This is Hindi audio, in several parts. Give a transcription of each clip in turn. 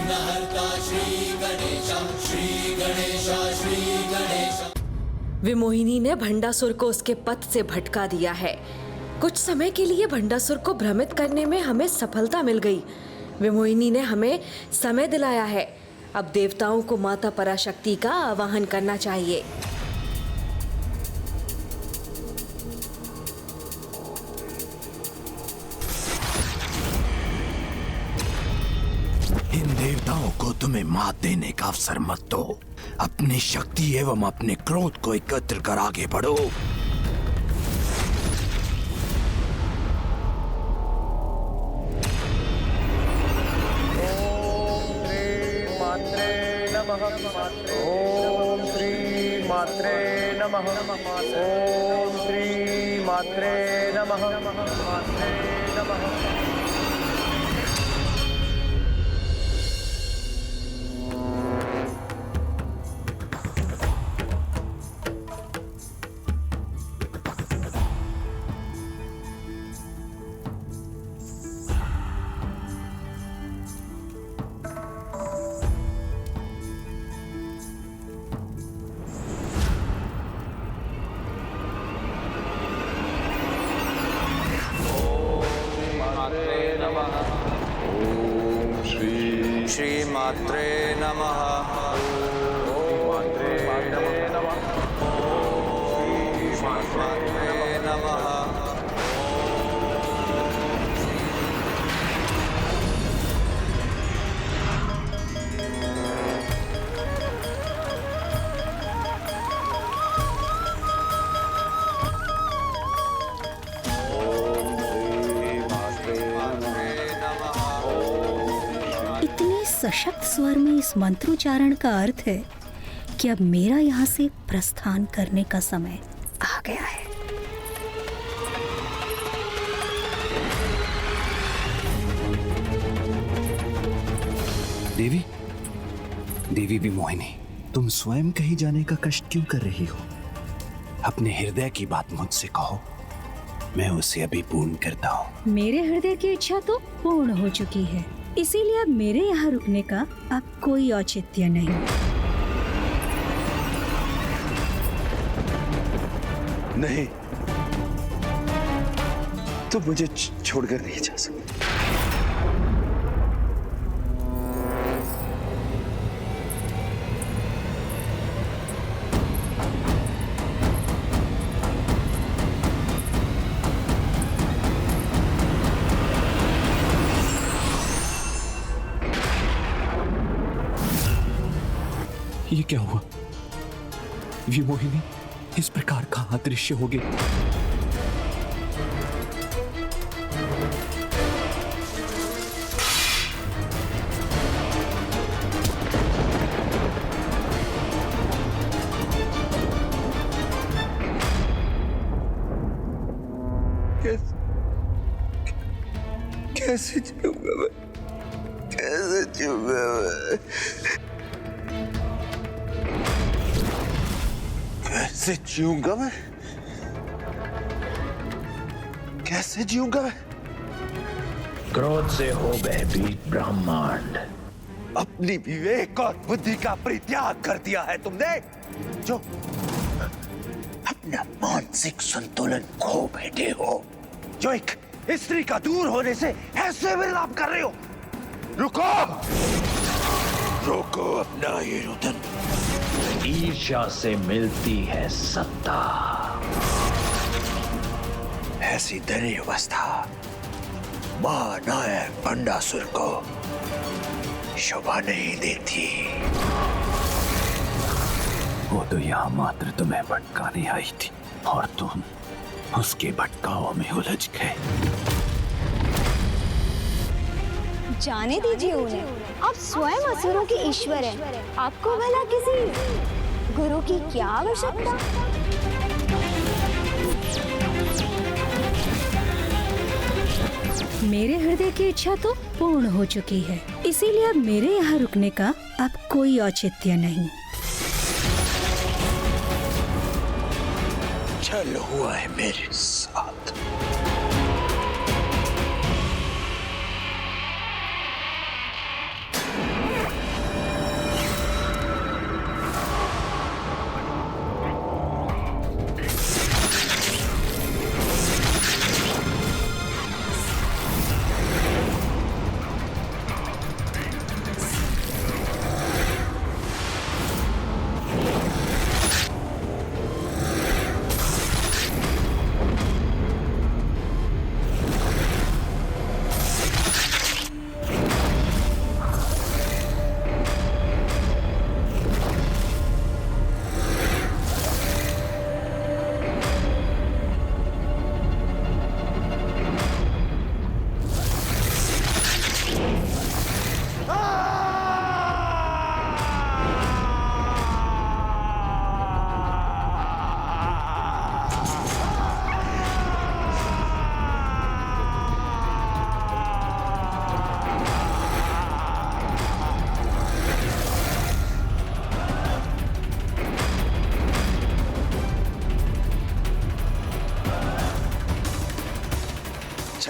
विघ्नहर्ता श्री गणेश, श्री गणेश, श्री गणेश। विमोहिनी ने भंडासुर को उसके पथ से भटका दिया है। कुछ समय के लिए भंडासुर को भ्रमित करने में हमें सफलता मिल गई। विमोहिनी ने हमें समय दिलाया है। अब देवताओं को माता पराशक्ति का आवाहन करना चाहिए। इन देवताओं को तुम्हें मात देने का अवसर मत दो। अपनी शक्ति एवं अपने क्रोध को एकत्र कर आगे बढ़ो। ओम श्री मात्रे नमः। ओम श्री मात्रे नमः। मात्रे नमः। श्री मात्रे नमः। ओम मात्रे नमः। श्री मात्रे नमः। सशक्त स्वर में इस मंत्रोच्चारण का अर्थ है कि अब मेरा यहाँ से प्रस्थान करने का समय आ गया है। देवी, देवी विमोहिनी, तुम स्वयं कहीं जाने का कष्ट क्यों कर रही हो? अपने हृदय की बात मुझसे कहो, मैं उसे अभी पूर्ण करता हूँ। मेरे हृदय की इच्छा तो पूर्ण हो चुकी है, इसीलिए अब मेरे यहाँ रुकने का अब कोई औचित्य नहीं। नहीं, तो मुझे छोड़कर नहीं जा सकती। ये क्या हुआ? विमोहिनी इस प्रकार का अदृश्य हो गई। कैसे जीऊंगा मैं? कैसे जीऊंगा मैं? कैसे जीऊंगा मैं? कैसे जीऊंगा मैं? क्रोध से हो भयभीत ब्रह्मांड। अपनी विवेक और बुद्धि का परित्याग कर दिया है तुमने, जो अपना मानसिक संतुलन खो बैठे हो, जो एक स्त्री का दूर होने से ऐसे विलाप कर रहे हो। रुको, रोको अपना ये रुदन। ईर्ष्या से मिलती है सत्ता। ऐसी दयनीय अवस्था महानायक भंडासुर को शोभा नहीं देती। वो तो यहाँ मात्र तुम्हें भटकाने आई थी और तुम उसके भटकाओं में उलझ गए। जाने दीजिए उन्हें, आप स्वयं असुरों के ईश्वर हैं। आपको भला किसी गुरु की क्या आवश्यकता? मेरे हृदय की इच्छा तो पूर्ण हो चुकी है, इसीलिए अब मेरे यहाँ रुकने का अब कोई औचित्य नहीं। छल हुआ है मेरे साथ।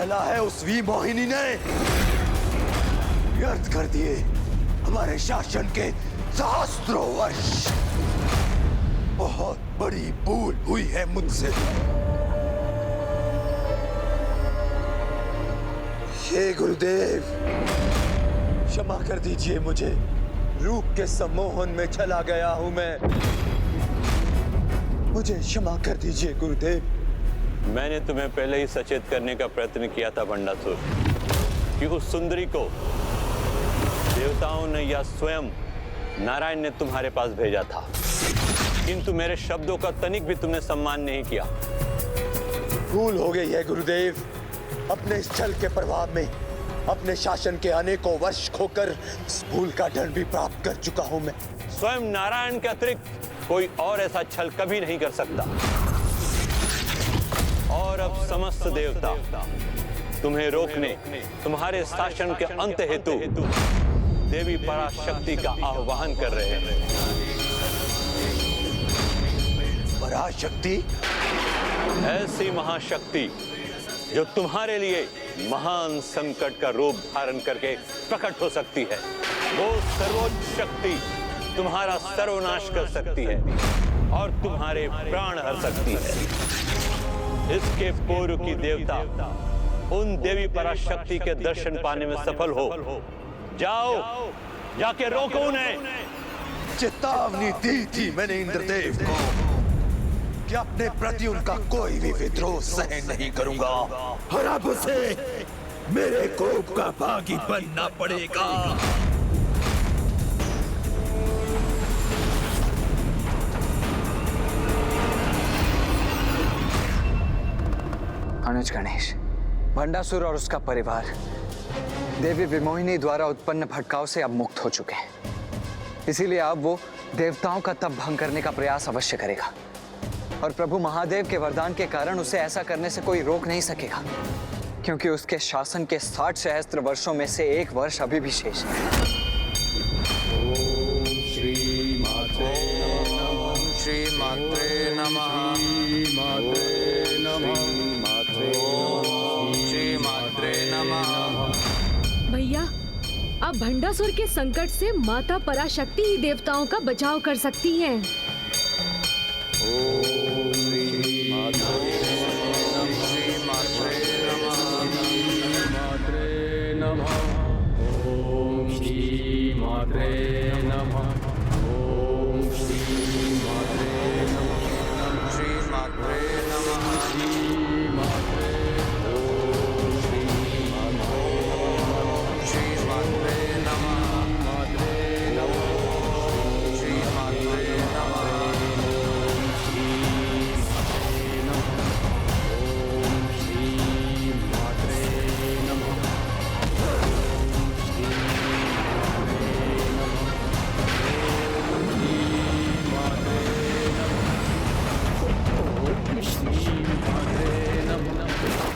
चला है उस वी मोहिनी ने व्यर्थ कर दिए हमारे शासन के सहस्त्रों वर्ष। बहुत बड़ी भूल हुई है मुझसे। हे गुरुदेव, क्षमा कर दीजिए मुझे। रूप के सम्मोहन में चला गया हूं मैं। मुझे क्षमा कर दीजिए गुरुदेव। मैंने तुम्हें पहले ही सचेत करने का प्रयत्न किया था भंडासुर कि उस सुंदरी को देवताओं ने या स्वयं नारायण ने तुम्हारे पास भेजा था, किंतु मेरे शब्दों का तनिक भी तुमने सम्मान नहीं किया। भूल हो गई है गुरुदेव। अपने इस छल के प्रभाव में अपने शासन के अनेकों वर्ष खोकर इस भूल का दंड भी प्राप्त कर चुका हूं मैं। स्वयं नारायण के अतिरिक्त कोई और ऐसा छल कभी नहीं कर सकता। और अब समस्त देवता तुम्हें रोकने, तुम्हारे शासन के अंत हेतु देवी पराशक्ति का आह्वान कर रहे हैं। पराशक्ति? ऐसी महाशक्ति जो तुम्हारे लिए महान संकट का रूप धारण करके प्रकट हो सकती है। वो सर्वोच्च शक्ति तुम्हारा सर्वनाश कर सकती है और तुम्हारे प्राण हर सकती है। इसके पूर्व की देवता उन देवी पराशक्ति के दर्शन पाने में सफल हो। जाओ, जाके रोको उन्हें। चेतावनी दी थी मैंने इंद्रदेव को कि अपने प्रति उनका कोई भी विद्रोह सहन नहीं करूंगा और अब उसे मेरे कोप का भागी बनना पड़ेगा। अनुज गणेश, भंडासुर और उसका परिवार देवी विमोहिनी द्वारा उत्पन्न भटकाव से अब मुक्त हो चुके हैं। इसीलिए अब वो देवताओं का तप भंग करने का प्रयास अवश्य करेगा और प्रभु महादेव के वरदान के कारण उसे ऐसा करने से कोई रोक नहीं सकेगा, क्योंकि उसके शासन के 60 सहस्त्र वर्षों में से एक वर्ष अभी भी शेष है। ओम श्री मात्रे नमः। श्री मात्रे नमः। श्री मात्रे नमः। भैया, अब भंडासुर के संकट से माता पराशक्ति ही देवताओं का बचाव कर सकती हैं। ओम श्री मात्रे नमः। ओम श्री मात्रे नमः। ओम श्री मात्रे नमः। श्री मात्रे नमः। श्री मात्रे ओम श्री श्री मात्रे नमः। मात्रे नमः। श्री मात्रे नमः।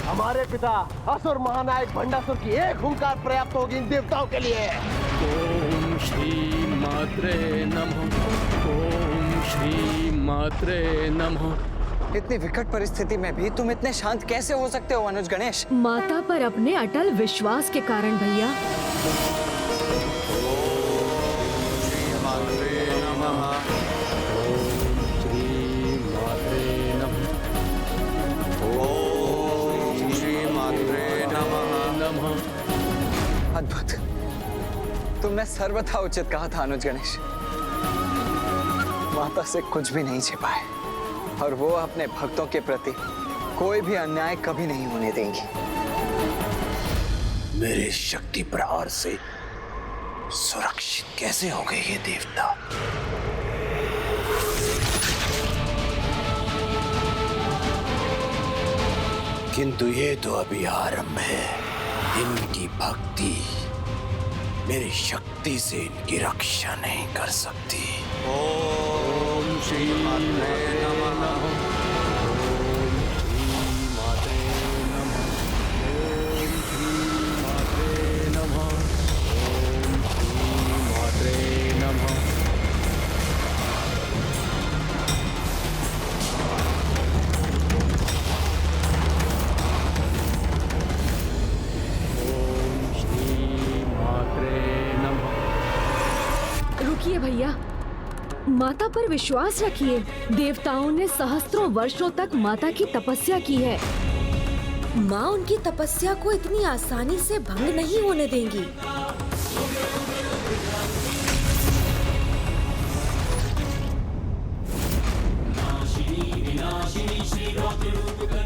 हमारे पिता असुर महानायक भंडासुर की एक हुंकार पर्याप्त होगी इन देवताओं के लिए। ओम श्री मात्रे नमः। ओम श्री मात्रे नमः। इतनी विकट परिस्थिति में भी तुम इतने शांत कैसे हो सकते हो अनुज गणेश? माता पर अपने अटल विश्वास के कारण भैया। अद्भुत, तुमने सर्वथा उचित कहा था अनुज गणेश। माता से कुछ भी नहीं छिपाए और वो अपने भक्तों के प्रति कोई भी अन्याय कभी नहीं होने देंगी। मेरे शक्ति प्रहार से सुरक्षित कैसे हो गए ये देवता? किंतु ये तो अभी आरंभ है। इनकी भक्ति मेरी शक्ति से इनकी रक्षा नहीं कर सकती। ओम श्री मात्रे नमः। ओम श्री मात्रे नमः। ओम श्री मात्रे नमः। ओम श्री मात्रे नमः। देखिए भैया, माता पर विश्वास रखिए। देवताओं ने सहस्त्रों वर्षों तक माता की तपस्या की है। माँ उनकी तपस्या को इतनी आसानी से भंग नहीं होने देंगी।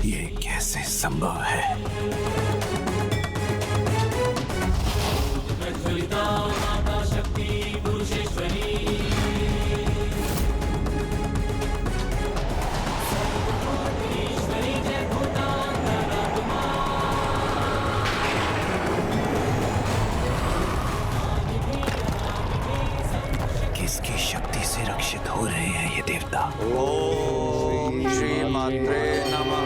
ये कैसे संभव है? किसकी शक्ति से रक्षित हो रहे हैं ये देवता? ओम श्री मात्रे नमः।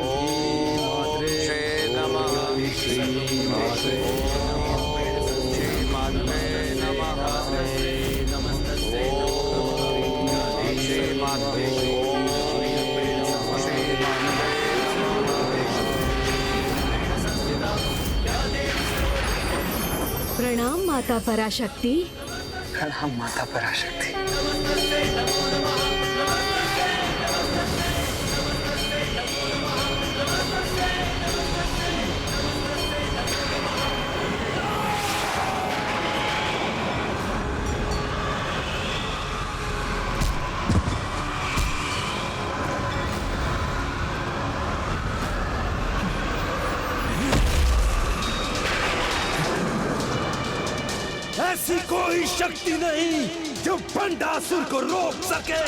ओम श्री नमः। श्री मात्रे नमः। ओम श्री मात्रे। प्रणाम माता पराशक्ति। प्रणाम माता पराशक्ति। ऐसी कोई शक्ति नहीं जो भंडासुर को रोक सके।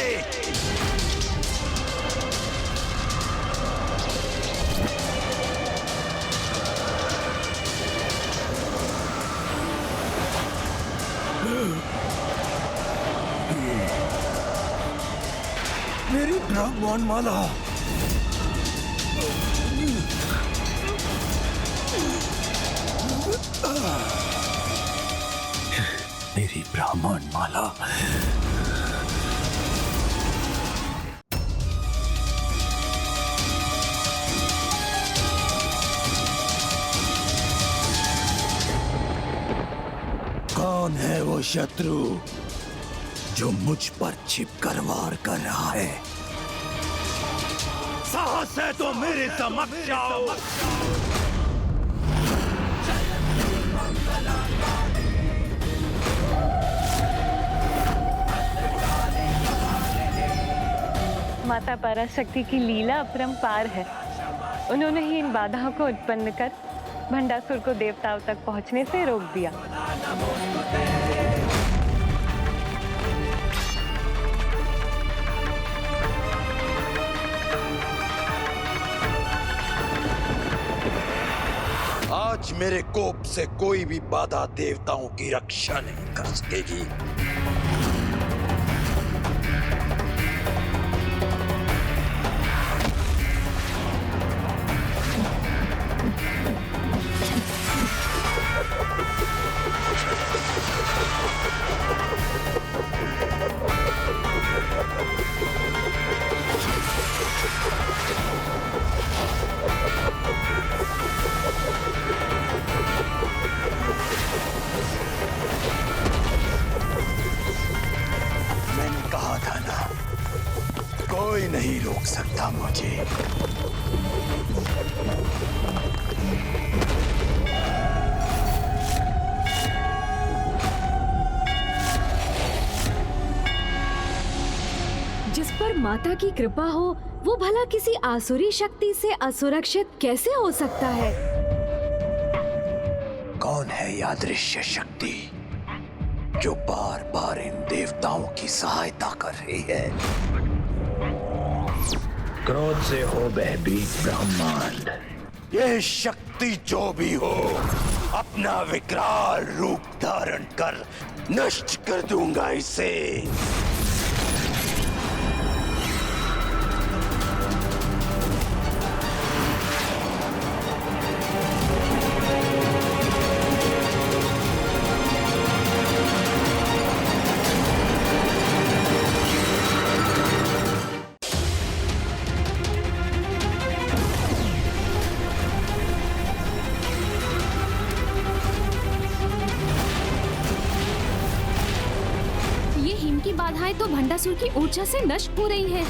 मेरी ब्राह्मण माला। मेरी ब्राह्मण माला। कौन है वो शत्रु जो मुझ पर छिपकर वार कर रहा है? साहस है तो मेरे समक्ष आओ। माता पराशक्ति की लीला अपरंपार है। उन्होंने ही इन बाधाओं को उत्पन्न कर भंडासुर को देवताओं तक पहुंचने से रोक दिया। आज मेरे कोप से कोई भी बाधा देवताओं की रक्षा नहीं कर सकेगी। कोई नहीं रोक सकता मुझे। जिस पर माता की कृपा हो वो भला किसी आसुरी शक्ति से असुरक्षित कैसे हो सकता है? कौन है यह अदृश्य शक्ति जो बार बार इन देवताओं की सहायता कर रही है? क्रोध से हो भयभीत ब्रह्मांड। ये शक्ति जो भी हो, अपना विकराल रूप धारण कर नष्ट कर दूंगा इसे। बाधाएं तो भंडासुर की ऊर्जा से नष्ट हो रही हैं।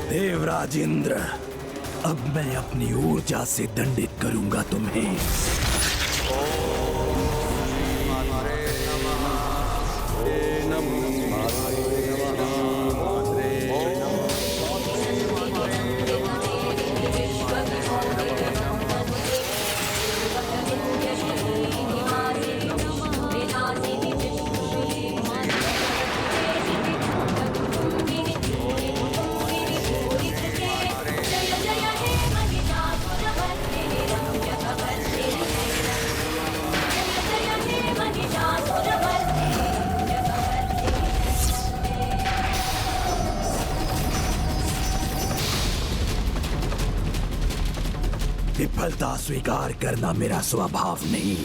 देवराज इंद्र, अब मैं अपनी ऊर्जा से दंडित करूंगा तुम्हें। विफलता स्वीकार करना मेरा स्वभाव नहीं,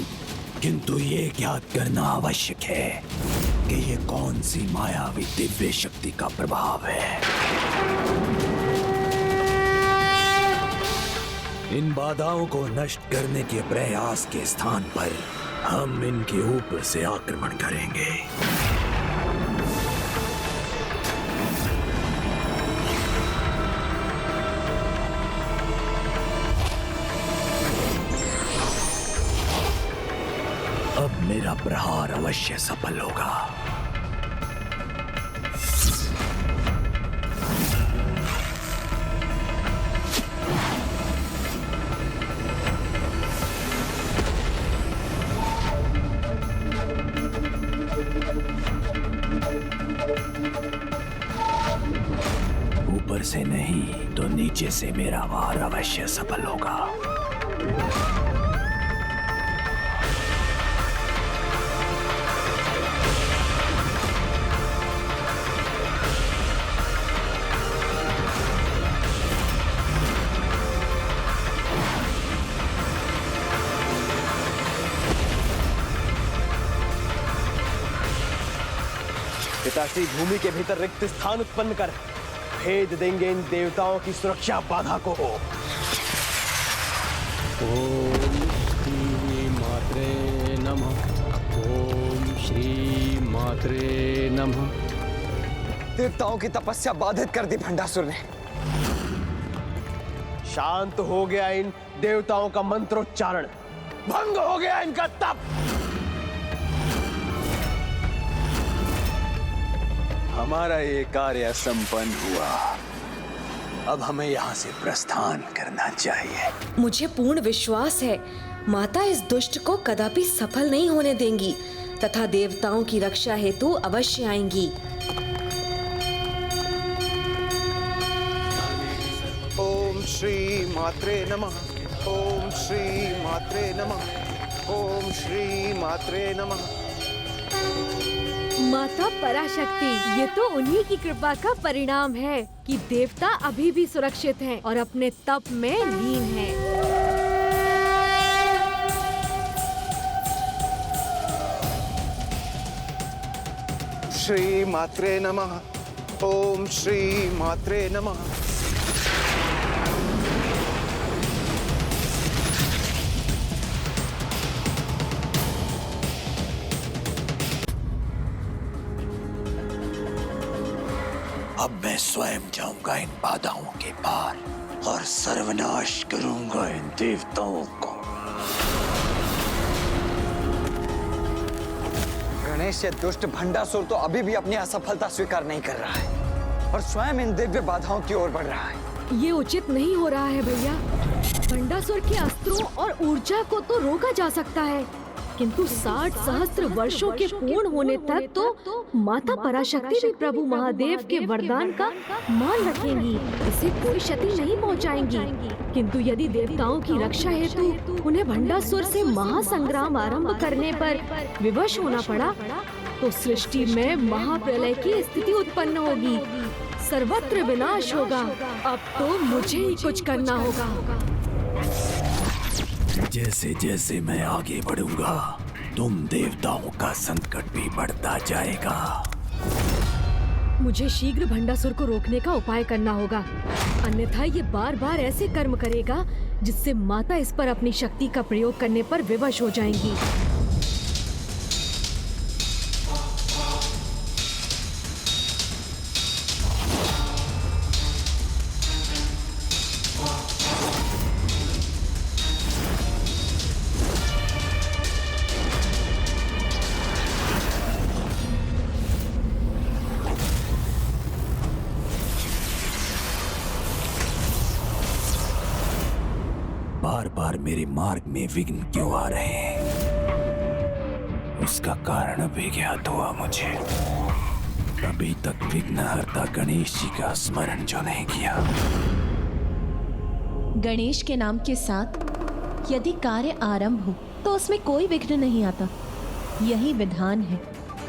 किंतु ये ज्ञात करना आवश्यक है कि ये कौन सी मायावी दिव्य शक्ति का प्रभाव है। इन बाधाओं को नष्ट करने के प्रयास के स्थान पर हम इनके ऊपर से आक्रमण करेंगे। अब मेरा प्रहार अवश्य सफल होगा। ऊपर से नहीं तो नीचे से मेरा वार अवश्य सफल होगा। पिताश्री, भूमि के भीतर रिक्त स्थान उत्पन्न कर भेद देंगे इन देवताओं की सुरक्षा बाधा को। ओम श्री मात्रे नमः। ओम श्री मात्रे नमः। देवताओं की तपस्या बाधित कर दी भंडासुर ने। शांत हो गया इन देवताओं का मंत्रोच्चारण, भंग हो गया इनका तप। हमारा ये कार्य संपन्न हुआ। अब हमें यहाँ से प्रस्थान करना चाहिए। मुझे पूर्ण विश्वास है माता इस दुष्ट को कदापि सफल नहीं होने देंगी तथा देवताओं की रक्षा हेतु अवश्य आएंगी। ओम श्री मात्रे नमः। ओम श्री मात्रे नमः। ओम श्री मात्रे नमः। माता पराशक्ति, ये तो उन्हीं की कृपा का परिणाम है कि देवता अभी भी सुरक्षित हैं और अपने तप में लीन हैं। श्री मात्रे नमः। ओम श्री मात्रे नमः। अब मैं स्वयं जाऊंगा इन बाधाओं के पार और सर्वनाश करूंगा इन देवताओं को। गणेश, ये दुष्ट भंडासुर तो अभी भी अपनी असफलता स्वीकार नहीं कर रहा है और स्वयं इन दिव्य बाधाओं की ओर बढ़ रहा है। ये उचित नहीं हो रहा है भैया। भंडासुर के अस्त्रों और ऊर्जा को तो रोका जा सकता है, किंतु 60 सहस्त्र वर्षों के पूर्ण होने तक तो माता पराशक्ति भी प्रभु महादेव के वरदान का मान रखेंगी, इसे कोई क्षति नहीं पहुंचाएंगी। किंतु यदि देवताओं की रक्षा हेतु उन्हें भंडासुर से महासंग्राम आरंभ करने पर विवश होना पड़ा तो सृष्टि में महाप्रलय की स्थिति उत्पन्न होगी, सर्वत्र विनाश होगा। अब तो मुझे ही कुछ करना होगा। जैसे जैसे मैं आगे बढ़ूंगा तुम देवताओं का संकट भी बढ़ता जाएगा। मुझे शीघ्र भंडासुर को रोकने का उपाय करना होगा, अन्यथा ये बार बार ऐसे कर्म करेगा जिससे माता इस पर अपनी शक्ति का प्रयोग करने पर विवश हो जाएंगी। बार बार मेरे मार्ग में विघ्न क्यों आ रहे हैं, उसका कारण अभी ज्ञात हुआ मुझे। अभी तक विघ्नहर्ता गणेश जी का स्मरण जो नहीं किया। गणेश के नाम के साथ यदि कार्य आरंभ हो तो उसमें कोई विघ्न नहीं आता, यही विधान है।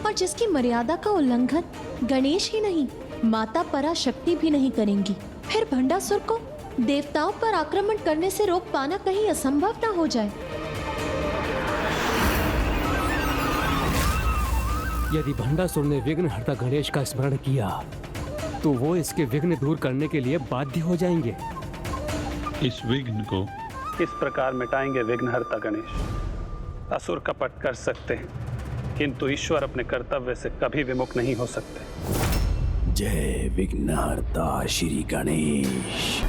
और जिसकी मर्यादा का उल्लंघन गणेश ही नहीं माता पराशक्ति भी नहीं करेंगी, फिर भंडासुर को देवताओं पर आक्रमण करने से रोक पाना कहीं असंभव ना हो जाए। यदि भंडासुर ने विघ्नहर्ता गणेश का स्मरण किया तो वो इसके विघ्न दूर करने के लिए बाध्य हो जाएंगे। इस विघ्न को किस प्रकार मिटाएंगे विघ्नहर्ता गणेश? असुर कपट कर सकते हैं, किंतु ईश्वर अपने कर्तव्य से कभी विमुख नहीं हो सकते। जय विघ्नहर्ता श्री गणेश।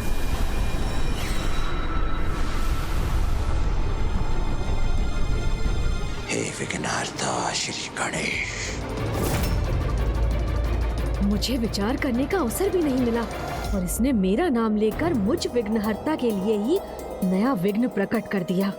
हे विघ्नहर्ता श्री गणेश। मुझे विचार करने का अवसर भी नहीं मिला और इसने मेरा नाम लेकर मुझ विघ्नहर्ता के लिए ही नया विघ्न प्रकट कर दिया।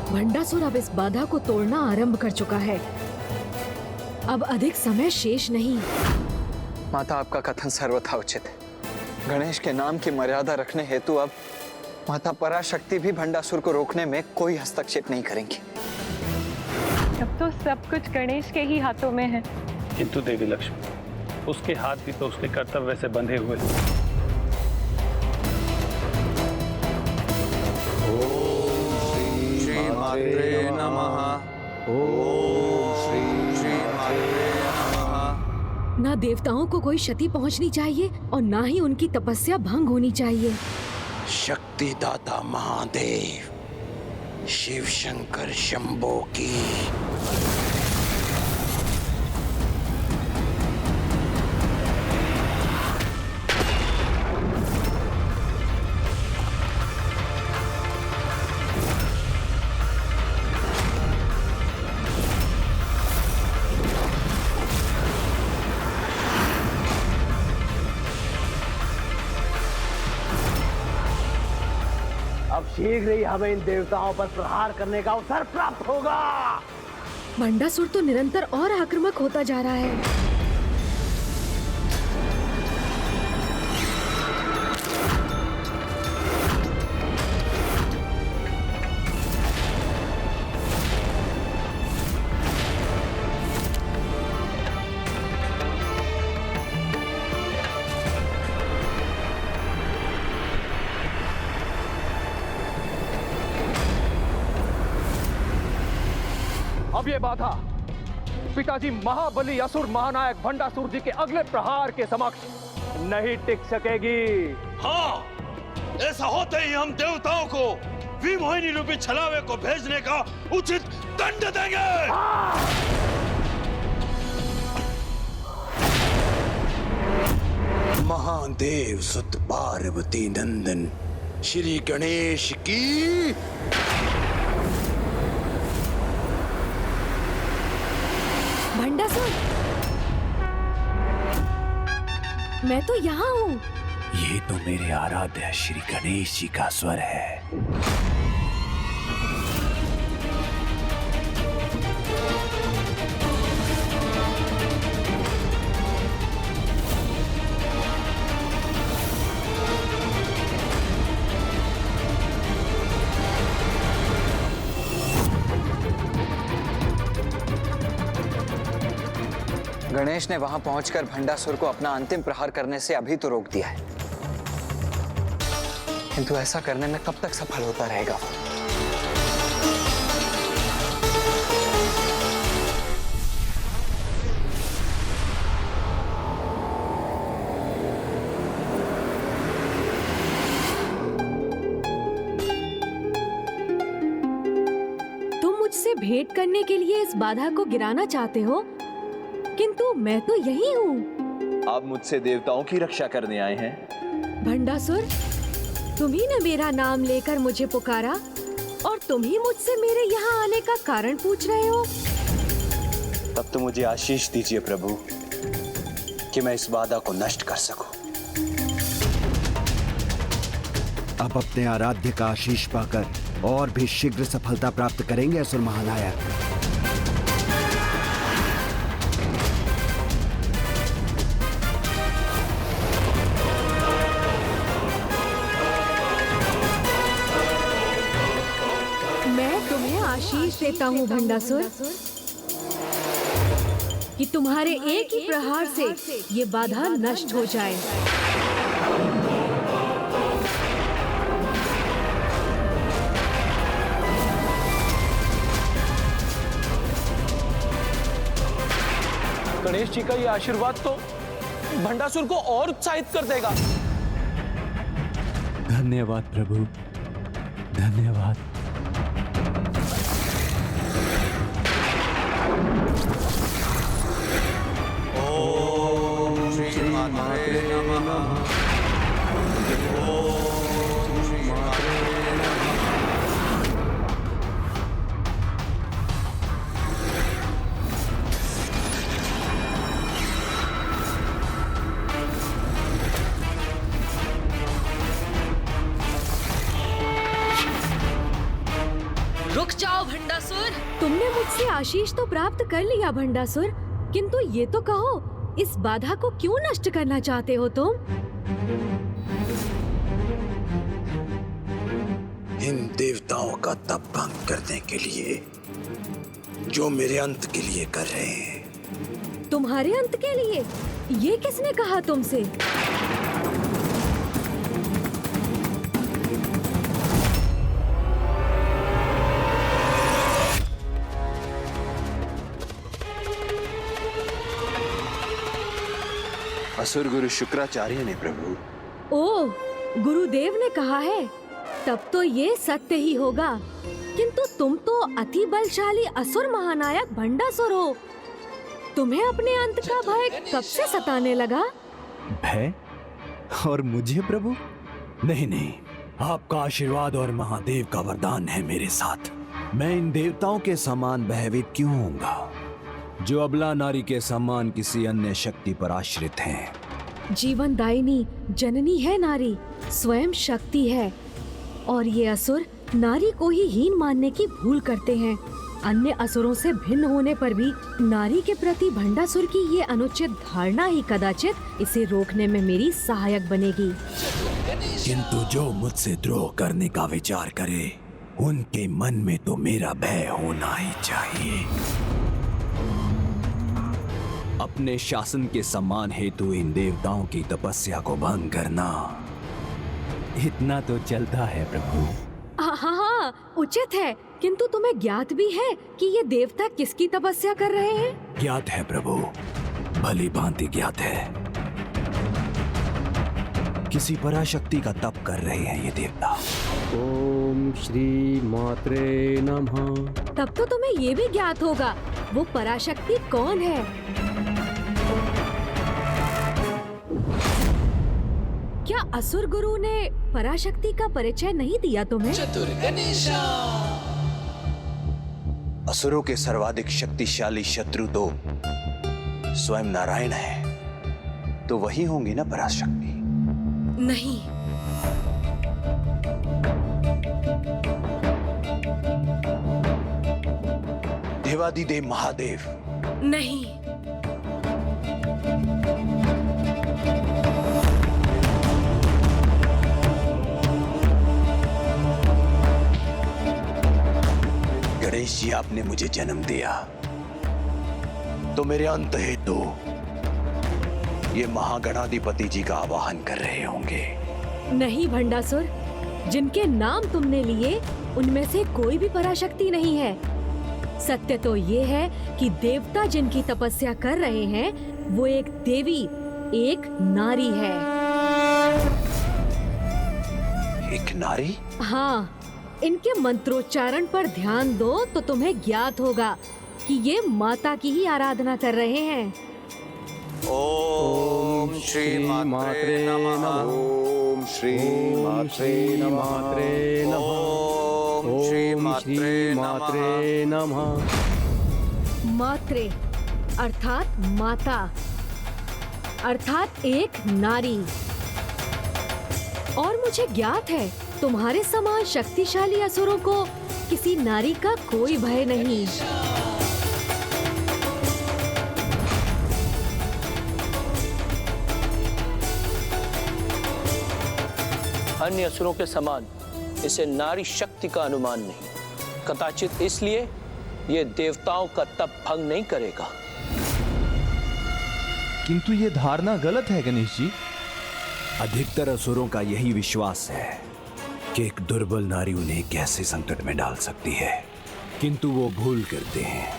भंडासुर अब इस बाधा को तोड़ना आरंभ कर चुका है। अब अधिक समय शेष नहीं। माता, आपका कथन सर्वथा उचित है। गणेश के नाम की मर्यादा रखने हेतु अब माता पराशक्ति भी भंडासुर को रोकने में कोई हस्तक्षेप नहीं करेंगी। अब तो सब कुछ गणेश के ही हाथों में है। किंतु देवी लक्ष्मी, उसके हाथ भी तो उसके कर्तव्य से बंधे हुए हैं। मात्रे नमः। ओम श्री मात्रे नमः। ना देवताओं को कोई क्षति पहुंचनी चाहिए और ना ही उनकी तपस्या भंग होनी चाहिए। शक्तिदाता महादेव शिव शंकर शंभो की। अब शीघ्र ही हमें इन देवताओं पर प्रहार करने का अवसर प्राप्त होगा। भंडासुर तो निरंतर और आक्रामक होता जा रहा है। अब ये बाधा पिताजी महाबली असुर महानायक भंडासुर जी के अगले प्रहार के समक्ष नहीं टिक सकेगी। हाँ, ऐसा होते ही हम देवताओं को विमोहिनी रूपी छलावे को भेजने का उचित दंड देंगे। महादेव सुत पार्वती नंदन श्री गणेश की। भंडासुर, मैं तो यहाँ हूँ। ये तो मेरे आराध्य श्री गणेश जी का स्वर है। गणेश ने वहां पहुंचकर भंडासुर को अपना अंतिम प्रहार करने से अभी तो रोक दिया है, किंतु ऐसा करने में कब तक सफल होता रहेगा वो? तुम मुझसे भेंट करने के लिए इस बाधा को गिराना चाहते हो, किंतु मैं तो यही हूँ। आप मुझसे देवताओं की रक्षा करने आए हैं। भंडासुर, तुम ही ने मेरा नाम लेकर मुझे पुकारा और तुम ही मुझसे मेरे यहाँ आने का कारण पूछ रहे हो। तब तो मुझे आशीष दीजिए प्रभु कि मैं इस बाधा को नष्ट कर सकूं। अब अपने आराध्य का आशीष पाकर और भी शीघ्र सफलता प्राप्त करेंगे असुर महानायक। आशीष देता हूँ भंडासुर कि तुम्हारे एक ही प्रहार से ये बाधा नष्ट हो जाए। गणेश जी का ये आशीर्वाद तो भंडासुर को और उत्साहित कर देगा। धन्यवाद प्रभु, धन्यवाद। मात्रे नमः। ओम श्री मात्रे नमः। रुक जाओ भंडासुर। तुमने मुझसे आशीष तो प्राप्त कर लिया भंडासुर, किंतु ये तो कहो, इस बाधा को क्यों नष्ट करना चाहते हो तुम? इन देवताओं का तप भंग करने के लिए, जो मेरे अंत के लिए कर रहे हैं। तुम्हारे अंत के लिए? ये किसने कहा तुमसे? असुर गुरु शुक्राचार्य ने प्रभु। ओह, गुरुदेव ने कहा है, तब तो ये सत्य ही होगा। किंतु तुम तो अति बलशाली असुर महानायक भंडासुर हो। तुम्हें अपने अंत का भय कब से सताने लगा? भय? और मुझे प्रभु? नहीं नहीं, आपका आशीर्वाद और महादेव का वरदान है मेरे साथ। मैं इन देवताओं के समान भयभीत क्यों होऊंगा, जो अबला नारी के समान किसी अन्य शक्ति पर आश्रित हैं। जीवनदायिनी जननी है नारी, स्वयं शक्ति है, और ये असुर नारी को ही हीन मानने की भूल करते हैं। अन्य असुरों से भिन्न होने पर भी नारी के प्रति भंडासुर की ये अनुचित धारणा ही कदाचित इसे रोकने में मेरी सहायक बनेगी। किंतु जो मुझसे द्रोह करने का विचार करे, उनके मन में तो मेरा भय होना ही चाहिए। अपने शासन के सम्मान हेतु इन देवताओं की तपस्या को भंग करना, इतना तो चलता है प्रभु। हाँ, उचित है, किंतु तुम्हें ज्ञात भी है कि ये देवता किसकी तपस्या कर रहे हैं? ज्ञात है प्रभु, भली भांति ज्ञात है। किसी पराशक्ति का तप कर रहे हैं ये देवता। ओम श्री मात्रे नमः। तब तो तुम्हें ये भी ज्ञात होगा वो पराशक्ति कौन है। क्या असुर गुरु ने पराशक्ति का परिचय नहीं दिया तुम्हें? चतुर गणेशा। असुरों के सर्वाधिक शक्तिशाली शत्रु तो स्वयं नारायण है, तो वही होंगी ना पराशक्ति। नहीं। देवादिदेव महादेव। नहीं। गणेश जी, आपने मुझे जन्म दिया तो मेरे अंत हेतु ये महागणाधिपति जी का आवाहन कर रहे होंगे। नहीं भंडासुर, जिनके नाम तुमने लिए उनमें से कोई भी पराशक्ति नहीं है। सत्य तो ये है कि देवता जिनकी तपस्या कर रहे हैं वो एक देवी, एक नारी है। एक नारी? हाँ, इनके मंत्रोच्चारण पर ध्यान दो तो तुम्हें ज्ञात होगा कि ये माता की ही आराधना कर रहे हैं। ओम श्री मात्रे नमः। ओम श्री मात्रे नमः। ओम श्री मात्रे नमः। मात्रे अर्थात माता, अर्थात एक नारी। और मुझे ज्ञात है तुम्हारे समान शक्तिशाली असुरों को किसी नारी का कोई भय नहीं। अन्य असुरों के समान इसे नारी शक्ति का अनुमान नहीं, कदाचित इसलिए ये देवताओं का तप भंग नहीं करेगा। किंतु ये धारणा गलत है गणेश जी। अधिकतर असुरों का यही विश्वास है कि एक दुर्बल नारी उन्हें कैसे संकट में डाल सकती है, किंतु वो भूल करते हैं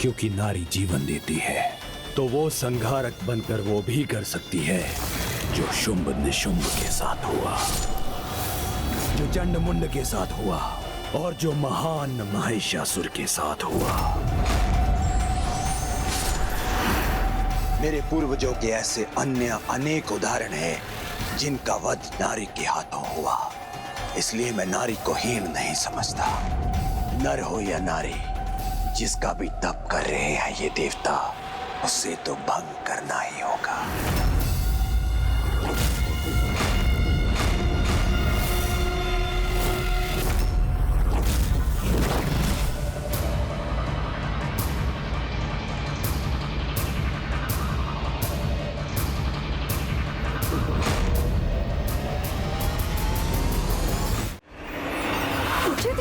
क्योंकि नारी जीवन देती है तो वो संहारक बनकर वो भी कर सकती है जो शुंभ निशुंभ के साथ हुआ, जो चंड मुंड के साथ हुआ और जो महान महिषासुर के साथ हुआ। मेरे पूर्वजों के ऐसे अन्य अनेक उदाहरण हैं जिनका वध नारी के हाथों हुआ। इसलिए मैं नारी को हीन नहीं समझता। नर हो या नारी, जिसका भी तप कर रहे हैं ये देवता, उसे तो भंग करना ही होगा।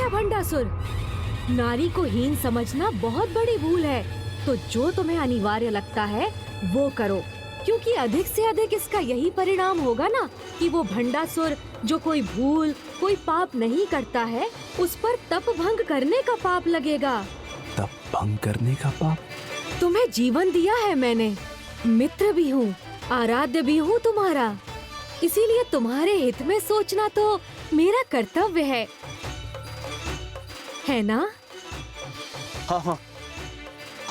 भंडासुर, नारी को हीन समझना बहुत बड़ी भूल है। तो जो तुम्हें अनिवार्य लगता है वो करो, क्योंकि अधिक से अधिक इसका यही परिणाम होगा ना कि वो भंडासुर जो कोई भूल, कोई पाप नहीं करता है, उस पर तप भंग करने का पाप लगेगा। तप भंग करने का पाप? तुम्हें जीवन दिया है मैंने, मित्र भी हूँ, आराध्य भी हूँ तुम्हारा, इसीलिए तुम्हारे हित में सोचना तो मेरा कर्तव्य है ना? हाँ हाँ,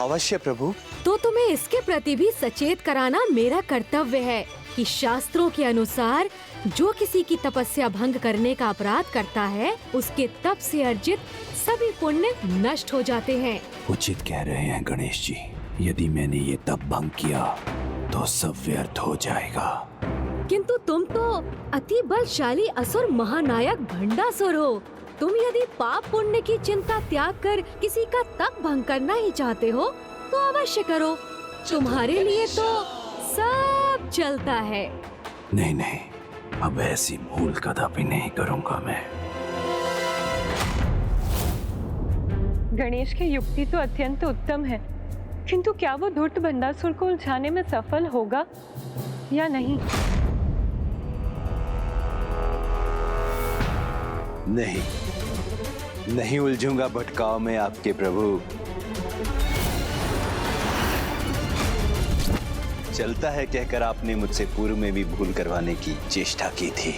अवश्य प्रभु। तो तुम्हें इसके प्रति भी सचेत कराना मेरा कर्तव्य है कि शास्त्रों के अनुसार जो किसी की तपस्या भंग करने का अपराध करता है, उसके तप से अर्जित सभी पुण्य नष्ट हो जाते हैं। उचित कह रहे हैं गणेश जी। यदि मैंने ये तप भंग किया तो सब व्यर्थ हो जाएगा। किंतु तुम तो अति बलशाली असुर महानायक भंडासुर हो। तुम यदि पाप पुण्य की चिंता त्याग कर किसी का तप भंग करना ही चाहते हो तो अवश्य करो, तुम्हारे लिए तो सब चलता है। नहीं नहीं, अब ऐसी भूल कदापि नहीं करूंगा मैं। गणेश की युक्ति तो अत्यंत उत्तम है, किंतु क्या वो धूर्त भंडासुर को उलझाने में सफल होगा या नहीं? नहीं उलझूंगा भटकाव में आपके प्रभु। चलता है कहकर आपने मुझसे पूर्व में भी भूल करवाने की चेष्टा की थी।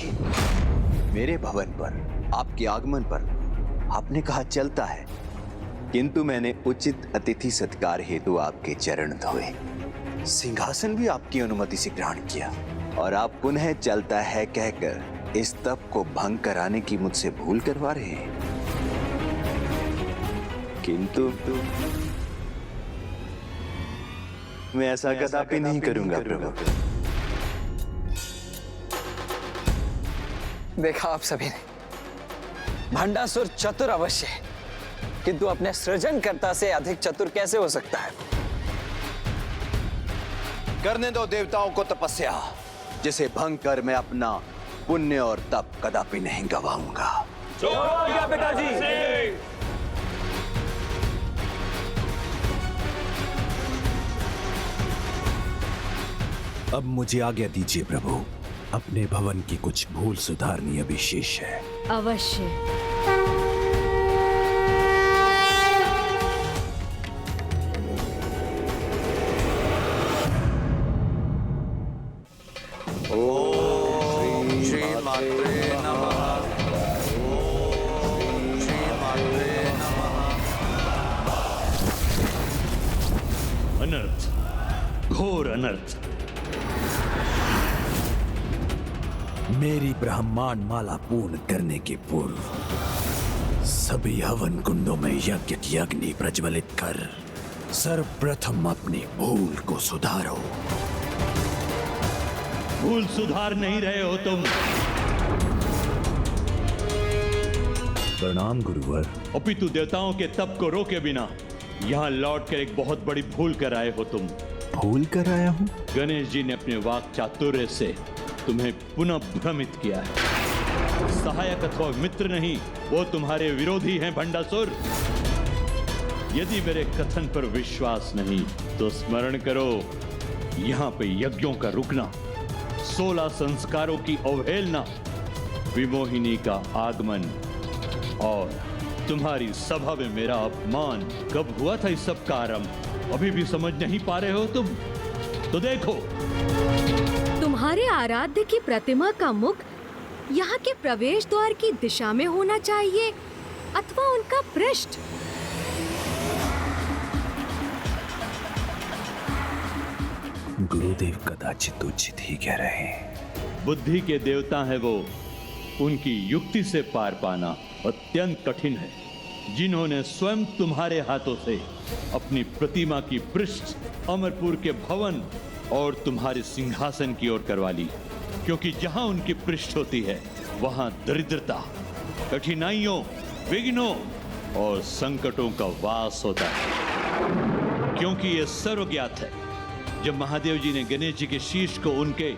मेरे भवन पर आपके आगमन पर आपने कहा चलता है, किंतु मैंने उचित अतिथि सत्कार हेतु आपके चरण धोए, सिंहासन भी आपकी अनुमति से ग्रहण किया, और आप पुनः चलता है कहकर इस तप को भंग कराने की मुझसे भूल करवा रहे हैं। किंतु मैं ऐसा कदापि नहीं करूंगा प्रभु। देखा आप सभी ने, भंडासुर चतुर अवश्य है, किंतु अपने सृजनकर्ता से अधिक चतुर कैसे हो सकता है? करने दो देवताओं को तपस्या, जिसे भंग कर मैं अपना पुण्य और तप कदापि नहीं गवाऊंगा। पिताजी। अब मुझे आज्ञा दीजिए प्रभु, अपने भवन की कुछ भूल सुधारनी अभी शेष है। अवश्य। अनर्थ, घोर अनर्थ। मेरी ब्रह्मांड माला पूर्ण करने के पूर्व सभी हवन कुंडों में यज्ञ की अग्नि प्रज्वलित कर सर्वप्रथम अपनी भूल को सुधारो। भूल सुधार नहीं रहे हो तुम। प्रणाम गुरुवर। अपितु देवताओं के तप को रोके बिना यहाँ लौट कर एक बहुत बड़ी भूल कर आए हो तुम। भूल कर आया हूँ? गणेश जी ने अपने वाक चातुर्य से तुम्हें पुनः भ्रमित किया है। सहायक अथवा मित्र नहीं, वो तुम्हारे विरोधी हैं भंडासुर। यदि मेरे कथन पर विश्वास नहीं तो स्मरण करो, यहाँ पे यज्ञों का रुकना, 16 संस्कारों की अवहेलना, विमोहिनी का आगमन और तुम्हारी सभा में मेरा अपमान कब हुआ था, इस सब का आरंभ अभी भी समझ नहीं पा रहे हो तुम? तो देखो, तुम्हारे आराध्य की प्रतिमा का मुख यहाँ के प्रवेश द्वार की दिशा में होना चाहिए अथवा उनका पृष्ठ। गुरुदेव कदाचित उचित ही कह रहे हैं। बुद्धि के देवता है वो, उनकी युक्ति से पार पाना अत्यंत कठिन है। जिन्होंने स्वयं तुम्हारे हाथों से अपनी प्रतिमा की पृष्ठ अमरपुर के भवन और तुम्हारे सिंहासन की ओर करवा ली, क्योंकि जहां उनकी पृष्ठ होती है वहां दरिद्रता, कठिनाइयों, विघ्नों और संकटों का वास होता है। क्योंकि यह सर्वज्ञात है, जब महादेव जी ने गणेश जी के शीश को उनके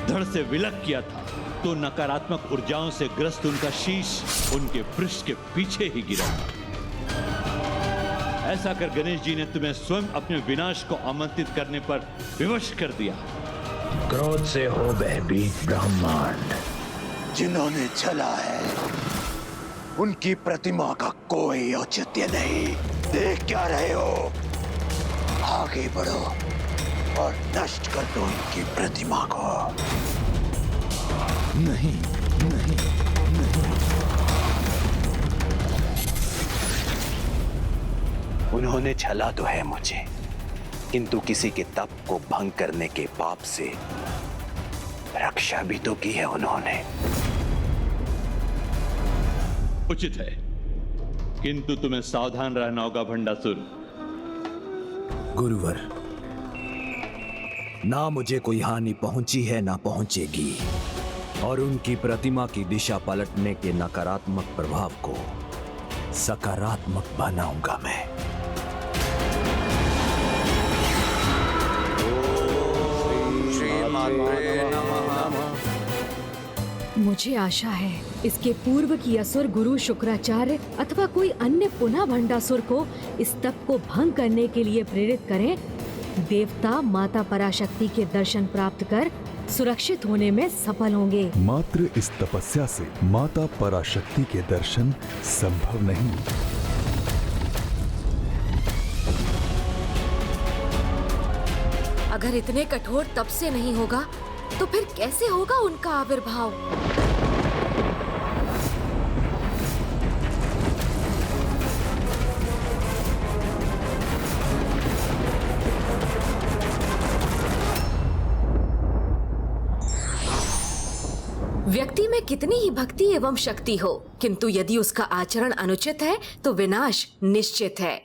धड़ से विलग किया था तो नकारात्मक ऊर्जाओं से ग्रस्त उनका शीश उनके पृष्ठ के पीछे ही गिरा। ऐसा कर गणेश जी ने तुम्हें स्वयं अपने विनाश को आमंत्रित करने पर विवश कर दिया। क्रोध से हो भयभीत ब्रह्मांड। जिन्होंने चला है उनकी प्रतिमा का कोई औचित्य नहीं। देख क्या रहे हो? आगे बढ़ो और नष्ट कर दो उनकी प्रतिमा को। नहीं, नहीं, नहीं। उन्होंने छला तो है मुझे, किंतु किसी के तप को भंग करने के पाप से रक्षा भी तो की है उन्होंने। उचित है, किंतु तुम्हें सावधान रहना होगा भंडासुर। गुरुवर, ना मुझे कोई हानि पहुंची है ना पहुंचेगी, और उनकी प्रतिमा की दिशा पलटने के नकारात्मक प्रभाव को सकारात्मक बनाऊंगा मैं। मुझे आशा है इसके पूर्व की असुर गुरु शुक्राचार्य अथवा कोई अन्य पुनः भंडासुर को इस तप को भंग करने के लिए प्रेरित करें। देवता माता पराशक्ति के दर्शन प्राप्त कर सुरक्षित होने में सफल होंगे। मात्र इस तपस्या से माता पराशक्ति के दर्शन संभव नहीं। अगर इतने कठोर तप से नहीं होगा तो फिर कैसे होगा उनका आविर्भाव? व्यक्ति में कितनी ही भक्ति एवं शक्ति हो, किंतु यदि उसका आचरण अनुचित है तो विनाश निश्चित है।